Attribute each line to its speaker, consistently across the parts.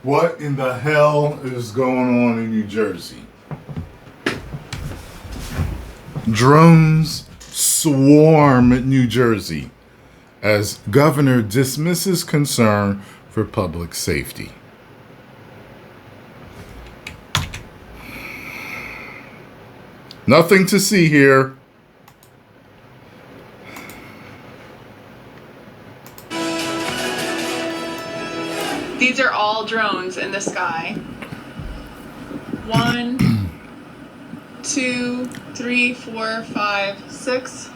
Speaker 1: What in the hell is going on in New Jersey? Drones swarm New Jersey as governor dismisses concern for public safety. Nothing to see here.
Speaker 2: These are all drones in the sky. 1, 2, 3, 4, 5, 6,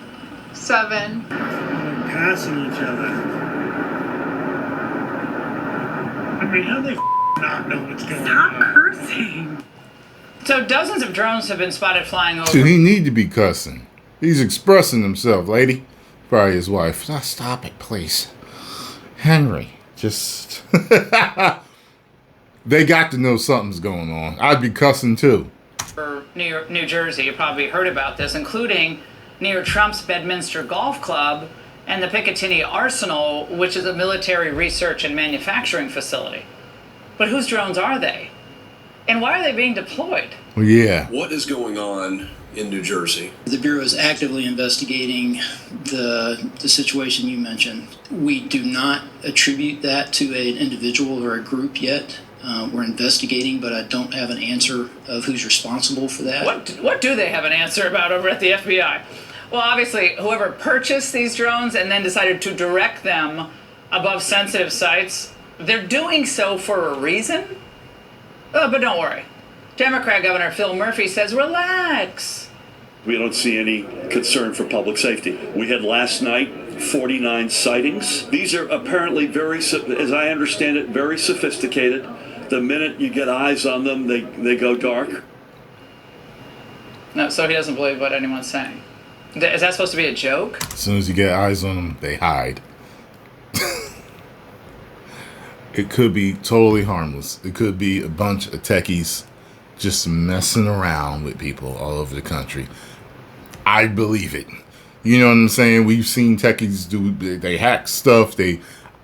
Speaker 2: 7.
Speaker 3: They're passing each other. I mean, how do they not know what's going on?
Speaker 2: Stop cursing.
Speaker 4: So dozens of drones have been spotted flying over.
Speaker 1: So he need to be cussing. He's expressing himself, lady. Probably his wife. Oh, stop it, please. Henry, just... They got to know something's going on. I'd be cussing too.
Speaker 4: For New Jersey, you probably heard about this, including near Trump's Bedminster Golf Club and the Picatinny Arsenal, which is a military research and manufacturing facility. But whose drones are they? And why are they being deployed?
Speaker 1: Well, yeah.
Speaker 5: What is going on in New Jersey?
Speaker 6: The Bureau is actively investigating the situation you mentioned. We do not attribute that to an individual or a group yet. We're investigating, but I don't have an answer of who's responsible for that.
Speaker 4: What do they have an answer about over at the FBI? Well, obviously, whoever purchased these drones and then decided to direct them above sensitive sites, they're doing so for a reason. But don't worry. Democrat Governor Phil Murphy says, relax.
Speaker 7: We don't see any concern for public safety. We had last night 49 sightings. These are apparently very, as I understand it, very sophisticated. The minute you get eyes on them, they go dark.
Speaker 4: No, so he doesn't believe what anyone's saying. Is that supposed to be a joke?
Speaker 1: As soon as you get eyes on them, they hide. It could be totally harmless. It could be a bunch of techies just messing around with people all over the country. I believe it. You know what I'm saying? We've seen techies they hack stuff.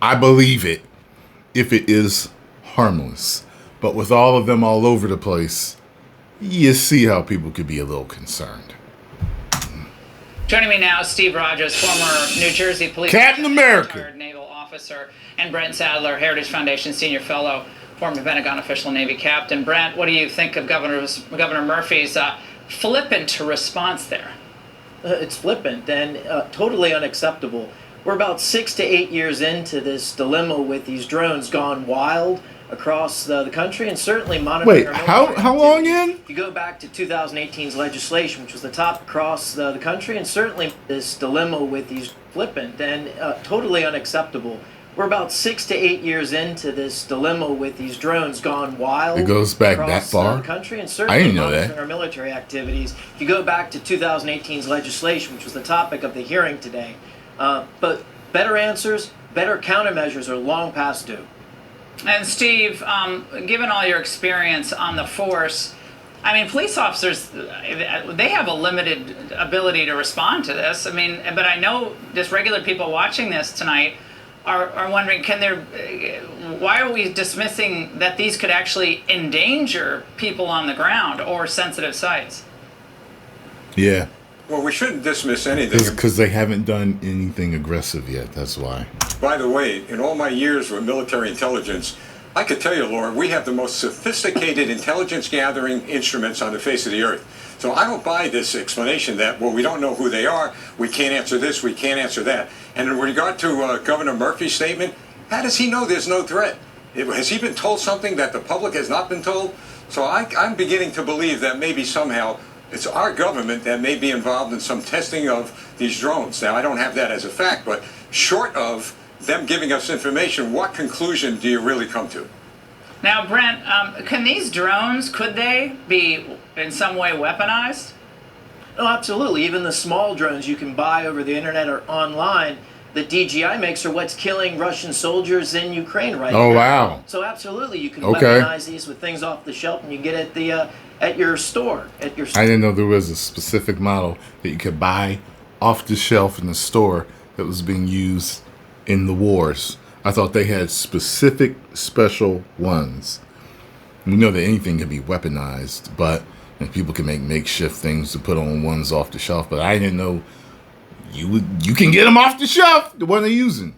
Speaker 1: I believe it if it is harmless. But with all of them all over the place, you see how people could be a little concerned.
Speaker 4: Joining me now, Steve Rogers, former New Jersey police
Speaker 1: Captain America,
Speaker 4: retired naval officer, and Brent Sadler, Heritage Foundation senior fellow, former Pentagon official, Navy captain. Brent, what do you think of Governor Murphy's flippant response there?
Speaker 8: It's flippant and totally unacceptable. We're about 6 to 8 years into this dilemma with these drones gone wild across the country, and certainly monitoring.
Speaker 1: Wait, how long in?
Speaker 8: If you go back to 2018's legislation, which was the top across the country, and certainly this dilemma with these flippant and totally unacceptable. We're about 6 to 8 years into this dilemma with these drones gone wild.
Speaker 1: It goes back that
Speaker 8: across
Speaker 1: far?
Speaker 8: the country, and
Speaker 1: I
Speaker 8: certainly
Speaker 1: didn't know
Speaker 8: monitoring
Speaker 1: that.
Speaker 8: our military activities. If you go back to 2018's legislation, which was the topic of the hearing today, but better answers, better countermeasures are long past due.
Speaker 4: And Steve, given all your experience on the force, I mean, police officers, they have a limited ability to respond to this. I mean, but I know just regular people watching this tonight are wondering, why are we dismissing that these could actually endanger people on the ground or sensitive sites?
Speaker 1: Yeah.
Speaker 9: Well, we shouldn't dismiss anything.
Speaker 1: Because they haven't done anything aggressive yet. That's why.
Speaker 9: By the way, in all my years with military intelligence, I could tell you, Laura, we have the most sophisticated intelligence gathering instruments on the face of the earth. So I don't buy this explanation that, well, we don't know who they are, we can't answer this, we can't answer that. And in regard to Governor Murphy's statement, how does he know there's no threat? Has he been told something that the public has not been told? So I'm beginning to believe that maybe somehow it's our government that may be involved in some testing of these drones. Now, I don't have that as a fact, but short of them giving us information, what conclusion do you really come to?
Speaker 4: Now, Brent, can these drones, could they be in some way weaponized?
Speaker 8: Oh, absolutely. Even the small drones you can buy over the internet or online that DJI makes are what's killing Russian soldiers in Ukraine right now.
Speaker 1: Oh, wow.
Speaker 8: So absolutely, you can
Speaker 1: Okay.
Speaker 8: weaponize these with things off the shelf, and you get at the at your store.
Speaker 1: I didn't know there was a specific model that you could buy off the shelf in the store that was being used in the wars. I thought they had specific special ones. We know that anything can be weaponized, but and people can make makeshift things to put on ones off the shelf. But I didn't know you can get them off the shelf, the one they're using.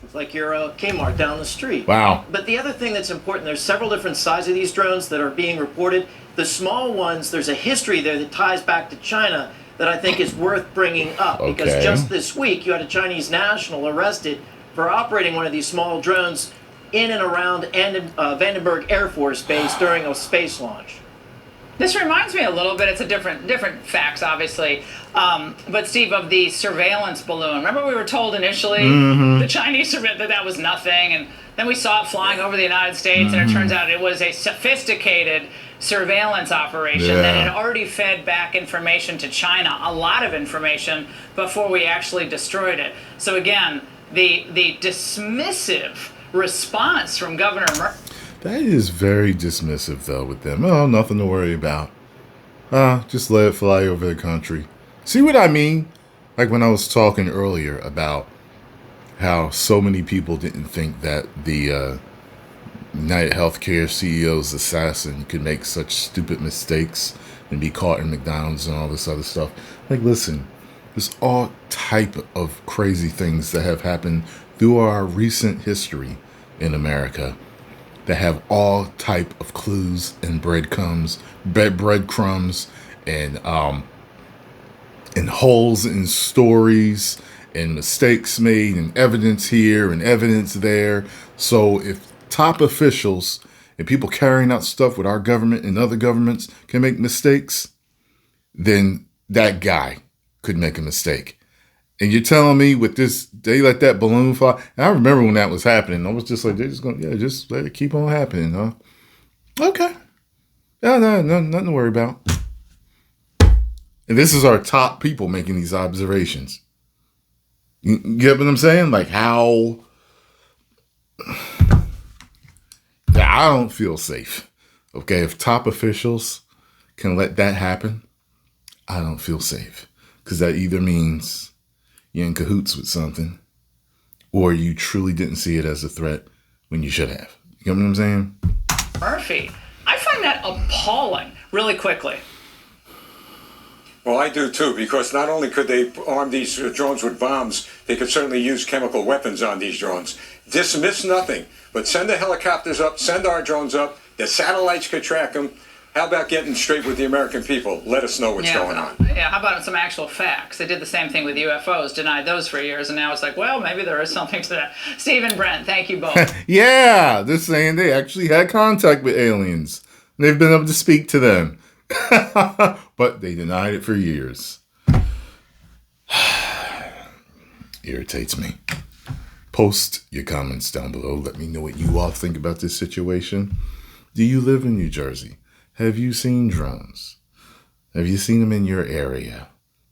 Speaker 8: It's like your Kmart down the street.
Speaker 1: Wow.
Speaker 8: But the other thing that's important, there's several different sizes of these drones that are being reported. The small ones, there's a history there that ties back to China that I think is worth bringing up.
Speaker 1: Okay.
Speaker 8: Because just this week, you had a Chinese national arrested for operating one of these small drones in and around Vandenberg Air Force Base during a space launch.
Speaker 4: This reminds me a little bit, it's a different facts, obviously, but Steve, of the surveillance balloon. Remember we were told initially, the Chinese that was nothing, and then we saw it flying over the United States, and it turns out it was a sophisticated surveillance operation that had already fed back information to China, a lot of information, before we actually destroyed it. So again, the dismissive response from Governor
Speaker 1: That is very dismissive, though, with them. Oh, nothing to worry about. Just let it fly over the country. See what I mean? Like when I was talking earlier about how so many people didn't think that the United Healthcare CEO's assassin could make such stupid mistakes and be caught in McDonald's and all this other stuff. Like, listen, there's all type of crazy things that have happened through our recent history in America that have all type of clues and breadcrumbs and holes in stories and mistakes made and evidence here and evidence there. So if top officials and people carrying out stuff with our government and other governments can make mistakes, then that guy could make a mistake. And you're telling me with this, they let that balloon fly. And I remember when that was happening. I was just like, they're just going, just let it keep on happening, huh? Okay. No, nothing to worry about. And this is our top people making these observations. You get what I'm saying? Like how I don't feel safe. Okay, if top officials can let that happen, I don't feel safe. Because that either means you're in cahoots with something, or you truly didn't see it as a threat when you should have. You know what I'm saying?
Speaker 4: Murphy. I find that appalling, really quickly.
Speaker 9: Well, I do too, because not only could they arm these drones with bombs, they could certainly use chemical weapons on these drones. Dismiss nothing, but send the helicopters up, send our drones up, the satellites could track them. How about getting straight with the American people? Let us know what's going on.
Speaker 4: Yeah, how about some actual facts? They did the same thing with UFOs, denied those for years, and now it's like, well, maybe there is something to that. Steve and Brent, thank you both.
Speaker 1: Yeah, they're saying they actually had contact with aliens. They've been able to speak to them. But they denied it for years. Irritates me. Post your comments down below. Let me know what you all think about this situation. Do you live in New Jersey? Have you seen drones? Have you seen them in your area?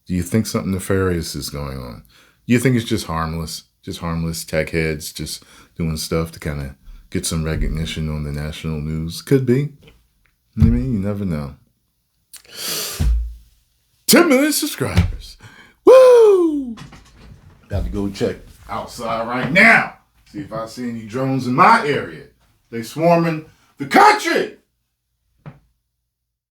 Speaker 1: Do you think something nefarious is going on? Do you think it's just harmless tech heads just doing stuff to kind of get some recognition on the national news? Could be. I mean, you never know. 10 million subscribers. Woo! Got to go check outside right now. See if I see any drones in my area. They swarming the country.